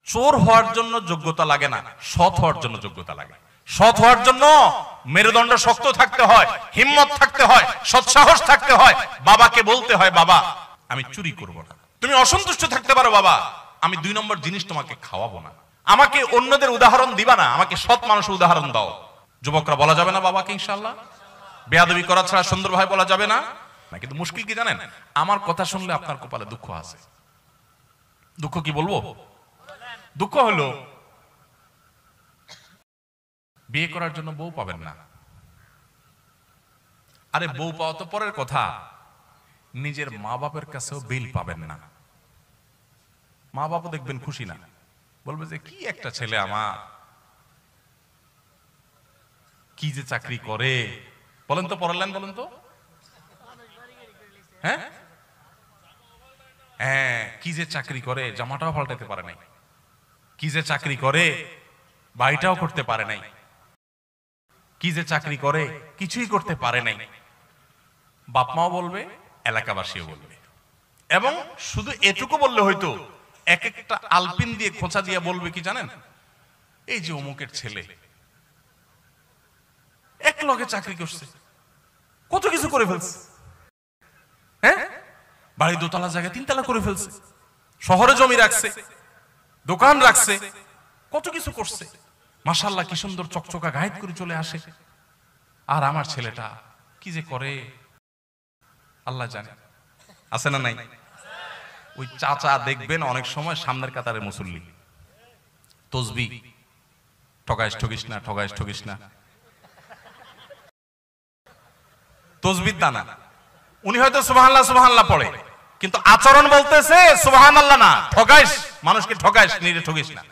চোর হওয়ার জন্য যোগ্যতা লাগে না, সৎ হওয়ার জন্য যোগ্যতা লাগে। সৎ হওয়ার জন্য মেরুদণ্ড শক্ত থাকতে হয়, হিম্মত থাকতে হয়, সৎসাহস থাকতে হয়। বাবাকে বলতে হয়, বাবা আমি চুরি করব না। তুমি অসন্তুষ্ট থাকতে পারো, বাবা আমি 2 নম্বর জিনিস তোমাকে খাওয়াবো না। আমাকে অন্যদের উদাহরণ দিবা না, আমাকে সৎ মানুষের উদাহরণ দাও। যুবকরা বলা যাবে না বাবাকে ইনশাআল্লাহ? বেয়াদবি করা ছাড়া সুন্দর ভাই বলা যাবে না। কিন্তু মুশকিল কি জানেন? আমার কথা শুনলে আপনার কপালে দুঃখ আছে। দুঃখ কি বলবো? দুঃখ হলো বিয়ে করার জন্য বউ পাবেন না। আরে বউ পাওয়া তো পরের কথা, নিজের মা বাপের কাছেও বিল পাবেন না। মা বাবা দেখবেন খুশি না, বলবে যে কি একটা ছেলে আমার, কি যে চাকরি করে। বলেন তো, পড়ালেন বলেন তো? হ্যাঁ হ্যাঁ, কি যে চাকরি করে, জামাটাও পাল্টাতে পারে নাই। কি যে চাকরি করে, বাড়িটাও করতে পারে নাই। কি যে চাকরি করে, কিছুই করতে পারে নাই। বাপ মাও বলবে, এলাকাবাসীও বলবে। এবং শুধু এটুকু বললে হয়তো, এক একটা আলপিন দিয়ে খোঁচা দিয়ে বলবে কি জানেন? এই যে অমুকের ছেলে এক লগে চাকরি করছে, কত কিছু করে ফেলছে। হ্যাঁ, বাড়ি 2 তলা জায়গায় 3 তলা করে ফেলছে, শহরে জমি রাখছে, দোকান রাখছে, কত কিছু করছে। মাশাআল্লাহ কি সুন্দর চকচকা গায়েত করে চলে আসে। আর আমার ছেলেটা কি যে করে আল্লাহ জানে। আছে না নাই? ওই চাচা দেখবেন অনেক সময় সামনের কাতারে মুসল্লি, তসবিহ, ঠগাইস ঠগিস না, ঠগাইস ঠগিস না, তসবির দানা। উনি হয়তো সুবহানাল্লাহ সুবহানাল্লাহ পড়ে, কিন্তু আচরণ বলতেছে সুবহানাল্লাহ না, ঠগাইস, মানুষকে ঠগাইস, নিজে ঠগিস না।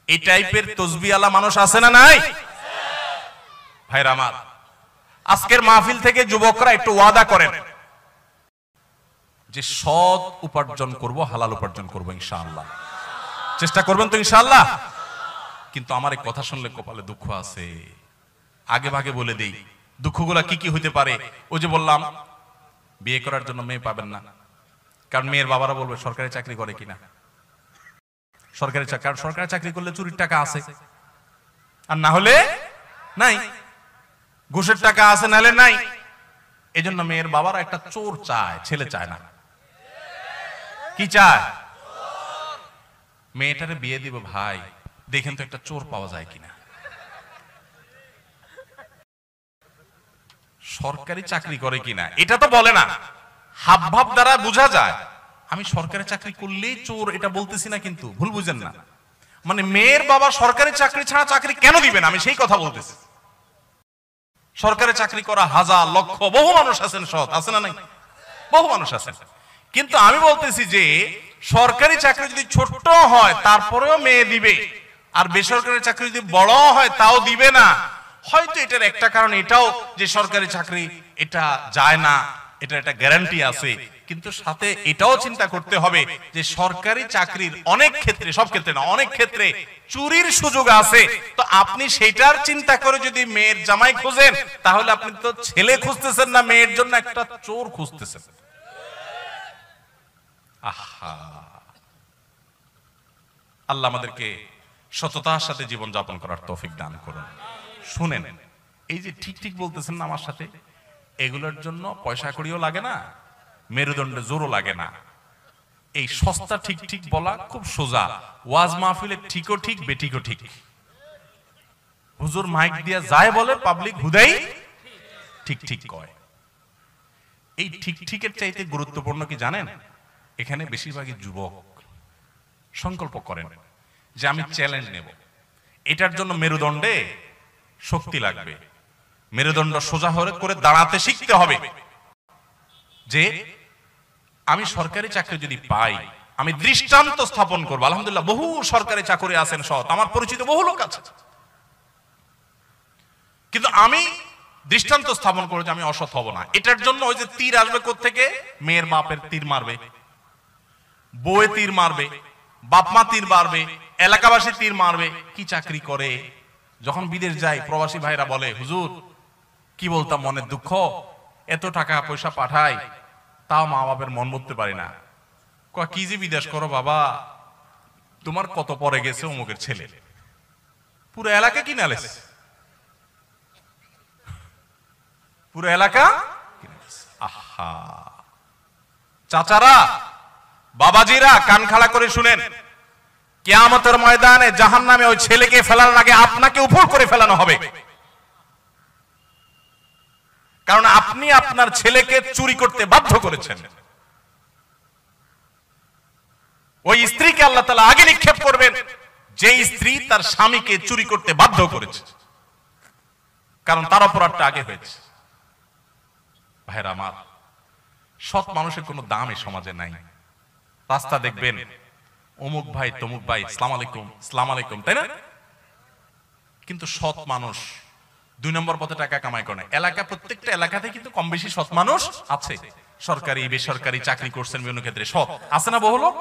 এই টাইপের তসবিহওয়ালা মানুষ আছে না নাই? ভাইরা আমার, আজকের মাহফিল থেকে যুবকরা একটু ওয়াদা করেন যে সৎ উপার্জন করব, হালাল উপার্জন করব ইনশাআল্লাহ। চেষ্টা করবেন তো ইনশাআল্লাহ? কিন্তু আমার এই কথা শুনলে কপালে দুঃখ আছে। আগে ভাগে বলে দেই দুঃখগুলা কি কি হইতে পারে। ওই যে বললাম, বিয়ে করার জন্য মেয়ে পাবেন না, কারণ মেয়ের বাবারা বলবে সরকারি চাকরি করে কিনা। সরকারি চাকরি, কারণ সরকারি চাকরি করলে চুরির টাকা আছে, আর না হলে নাই। ঘুষের টাকা আছে, নাহলে নাই। এজন্য মেয়ের বাবারা একটা চোর চায়, ছেলে চায় না। কি চায়? মেয়েটারে বিয়ে দিব ভাই, দেখেন তো একটা চোর পাওয়া যায় কিনা। সরকারি চাকরি করে কিনা এটা তো বলে না, হাবভাব দ্বারা বোঝা যায়। আমি সরকারি চাকরি করলেই চোর এটা বলতেছি না, কিন্তু ভুল বুঝেন না। মানে মেয়ের বাবা সরকারি চাকরি ছাড়া চাকরি কেন দিবেন, আমি সেই কথা বলতেছি। সরকারি চাকরি করা হাজার লক্ষ বহু মানুষ আছেন, সৎ আছে না নাই? বহু মানুষ আছেন। কিন্তু আমি বলতেছি যে সরকারি চাকরি যদি ছোট হয় তারপরেও মেয়ে দিবে, আর বেসরকারি চাকরি যদি বড় হয় তাও দিবে না। হয়তো এটার একটা কারণ এটাও যে সরকারি চাকরি এটা যায় না, এটা একটা গ্যারান্টি আছে। কিন্তু সাথে এটাও চিন্তা করতে হবে যে সরকারি চাকরির অনেক ক্ষেত্রে, সব ক্ষেত্রে না, অনেক ক্ষেত্রে চুরির সুযোগ আছে। তো আপনি সেটার চিন্তা করে যদি মেয়ের জামাই খুঁজেন, তাহলে আপনি তো ছেলে খুঁজতেছেন না, মেয়ের জন্য একটা চোর খুঁজতেছেন। আহা, আল্লাহ আমাদেরকে সততার সাথে জীবন যাপন করার তৌফিক দান করুন। শুনেন, এই যে ঠিক ঠিক বলতেছেন না আমার সাথে, এগুলোর জন্য পয়সা কড়িও লাগে না, মেরুদণ্ডে জোরও লাগে না। এই সস্তা ঠিক ঠিক বলা খুব সোজা। ওয়াজ মাহফিলে ঠিকও ঠিক, বেঠিকও ঠিক। হুজুর মাইক দিয়া যায় বলে, পাবলিক হুদাই ঠিক ঠিক কয়। এই ঠিক ঠিকের চাইতে গুরুত্বপূর্ণ কি জানেন? এখানে বেশিরভাগই যুবক সংকল্প করেন যে আমি চ্যালেঞ্জ নেব। এটার জন্য মেরুদণ্ডে শক্তি লাগবে, মেরুদণ্ড সোজা করে দাঁড়াতে শিখতে হবে। যে আমি সরকারি চাকরি যদি পাই, আমি দৃষ্টান্ত স্থাপন করব। আলহামদুলিল্লাহ বহু সরকারি চাকরি আছেন সৎ, আমার পরিচিত বহু লোক আছে। কিন্তু আমি দৃষ্টান্ত স্থাপন করে যে আমি অসৎ হব না। এটার জন্য ওই যে তীর আসবে কোত্থেকে? মেয়ের বাপের তীর মারবে, বউয়ে তীর মারবে, বাপ মা তীর মারবে, এলাকাবাসী তীর মারবে। কি চাকরি করে? যখন বিদেশ যাই প্রবাসী ভাইরা বলে, হুজুর কি বলতাম, মনের দুঃখ, এত টাকা পয়সা পাঠাই তাও মা বাপের মন বুঝতে পারি না। কি যে বিদেশ করো বাবা, তোমার কত পরে গেছে অমুকের ছেলে, পুরো এলাকা কিনে আলেছে, পুরো এলাকা। আহা, চাচারা, বাবাজিরা, কান খাড়া করে শুনেন, কিয়ামতের ময়দানে জাহান্নামে ওই ছেলেকে ফেলানোর আগে আপনাকে উপর করে ফেলানো হবে। কারণ আপনি আপনার ছেলেকে চুরি করতে বাধ্য করেছেন। ওই স্ত্রীকে আল্লাহ তাআলা আগে নিক্ষেপ করবেন যে স্ত্রী তার স্বামীকে চুরি করতে বাধ্য করেছে, কারণ তার অপরাধটা আগে হয়েছে। ভাইরা আমার, সৎ মানুষের কোনো দাম এই সমাজে নাই। রাস্তা দেখবেন অমুক ভাই তমুক ভাই সালাম আলাইকুম সালাম আলাইকুম, তাই না? কিন্তু সৎ মানুষ 2 নম্বর পথে টাকা কামাই করে না। এলাকা, প্রত্যেকটা এলাকাতে কিন্তু কম বেশি সৎ মানুষ আছে। সরকারি বেসরকারি চাকরি করছেন বিভিন্ন ক্ষেত্রে সৎ আছে না? বহু লোক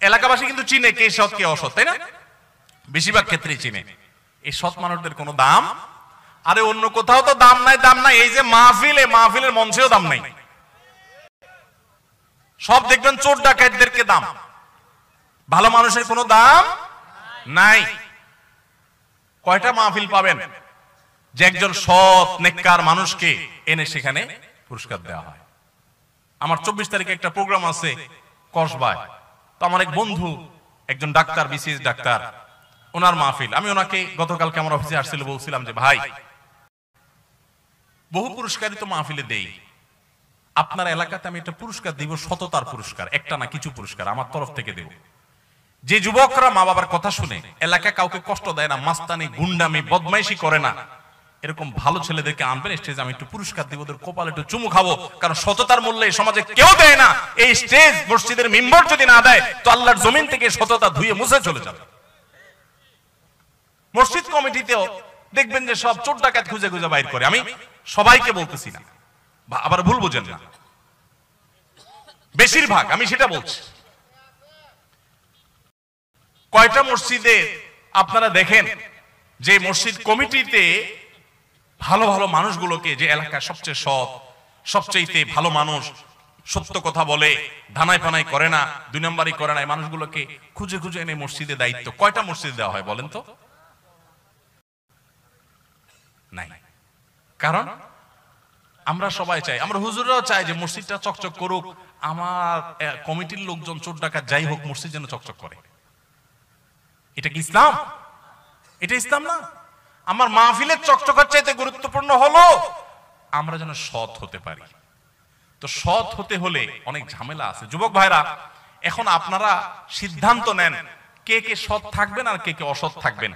এলাকাবাসী কিন্তু চিনে কে সৎ কে অসৎ, তাই না? বেশিরভাগ ক্ষেত্রেই চিনে। এই সৎ মানুষদের কোনো দাম, আরে অন্য কোথাও তো দাম নাই, দাম নাই। এই যে মাহফিল, এই মাহফিলের মঞ্চেও দাম নাই। সব দেখবেন চোর ডাকাতদেরকে দাম, ভালো মানুষের কোনো দাম নাই। কয়টা মাহফিল পাবেন যে একজন সৎ নেককার মানুষকে এনে সেখানে পুরস্কার দেওয়া হয়? আমার 24 তারিখে একটা প্রোগ্রাম আছে কসবায়। তো আমার এক বন্ধু, একজন ডাক্তার, বিসিএস ডাক্তার, ওনার মাহফিল। আমি ওনাকে গতকালকে আমার অফিসে আসছিল, বলছিলাম যে ভাই, বহু পুরস্কারই তো মাহফিলে দেই, আপনার এলাকাতে আমি একটা পুরস্কার দিব, সততার পুরস্কার, একটা না কিছু পুরস্কার আমার তরফ থেকে দেব। যে যুবকরা মা বাবার কথা শুনে এলাকা কাউকে কষ্ট দেয় না, মাস্তানি গুন্ডামি বদমাইশি করে না, এরকম ভালো ছেলেদেরকে আনবেন স্টেজে, আমি একটু পুরস্কার দিব, ওদের কপালে একটু চুমু খাবো। কারণ সততার মূল্যে এই সমাজে কেউ দেয় না। এই স্টেজ মসজিদের মিম্বর যদি না দেয় তো আল্লাহর জমিন থেকে সততা ধুয়ে মুছে চলে যাবে। মসজিদ কমিটিতেও দেখবেন যে সব চোর ডাকাত খুঁজে খুঁজে বাইর করে। আমি সবাইকে বলতেছি না, আবার ভুল বুঝেন না, বেশিরভাগ আমি সেটা বলছি। কয়টা মসজিদে আপনারা দেখেন যে মসজিদ কমিটিতে ভালো ভালো মানুষগুলোকে, যে এলাকার সবচেয়ে সৎ, সবচেয়ে ভালো মানুষ, সত্য কথা বলে, ধানাই ফানাই করে না, 2 নম্বরই করে না, এই মানুষগুলোকে খুঁজে খুঁজে এনে মসজিদে দায়িত্ব কয়টা মসজিদে দেওয়া হয় বলেন তো? নাই। কারণ আমরা সবাই চাই, আমরা হুজুররাও চাই যে মসজিদটা চকচক করুক, আমার কমিটির লোকজন চোর ডাকাত যাই হোক মসজিদ যেন চকচক করে। এটা কি ইসলাম? এটা ইসলাম না। আমার মাহফিলের চকচকার চাইতে গুরুত্বপূর্ণ হলো আমরা যেন সৎ হতে পারি। তো সৎ হতে হলে অনেক ঝামেলা আছে। যুবক ভাইরা, এখন আপনারা সিদ্ধান্ত নেন কে কে সৎ থাকবেন আর কে কে অসৎ থাকবেন।